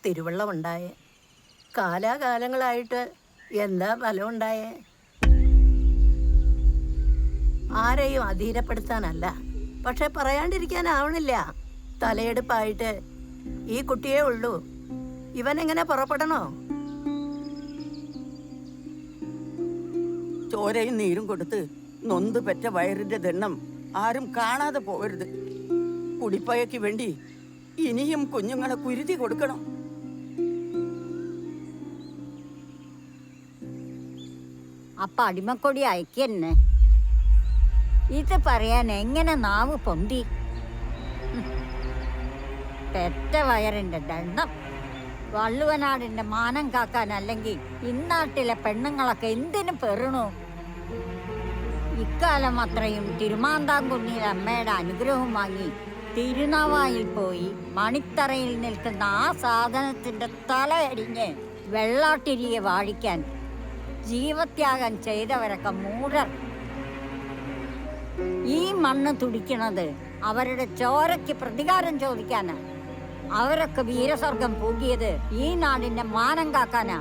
തിരുവള്ളം ഉണ്ടായേ. കാലാകാലങ്ങളായിട്ട് എന്താ ഫലം ഉണ്ടായേ? ആരെയും അധീരപ്പെടുത്താനല്ല, പക്ഷെ പറയാണ്ടിരിക്കാനാവണില്ല. തലയെടുപ്പായിട്ട് ഈ കുട്ടിയേ ഉള്ളൂ. ഇവനെങ്ങനെ പുറപ്പെടണോ? ചോരയും നീരും കൊടുത്ത് നൊന്ത് പെറ്റ വയറിന്റെ ദണ്ണം ആരും കാണാതെ പോകരുത്. കുടിപ്പയക്ക് വേണ്ടി ഇനിയും കുഞ്ഞുങ്ങളെ കുരുതി കൊടുക്കണം. അപ്പ അടിമക്കൊടി അയക്കന്നെ. ഇത് പറയാൻ എങ്ങനെ നാവ് പൊന്തി? പെറ്റ വയറിന്റെ ദണ്ണം വള്ളുവനാടിന്റെ മാനം കാക്കാനല്ലെങ്കിൽ ഇന്നാട്ടിലെ പെണ്ണുങ്ങളൊക്കെ എന്തിനു പെറണു? ഇക്കാലം അത്രയും തിരുമാന്താംകുന്നിലെ അമ്മയുടെ അനുഗ്രഹം വാങ്ങി തിരുനാവായിൽ പോയി മണിത്തറയിൽ നിൽക്കുന്ന ആ സാധനത്തിന്റെ തലയടിഞ്ഞ് വെള്ളാട്ടിരിയെ വാഴിക്കാൻ ജീവത്യാഗം ചെയ്തവരൊക്കെ മൂഢർ. ഈ മണ്ണ് തുടിക്കണത് അവരുടെ ചോരയ്ക്ക് പ്രതികാരം ചോദിക്കാനാ. അവരൊക്കെ വീരസ്വർഗം പൂകിയത് ഈ നാടിന്റെ മാനം കാക്കാനാ.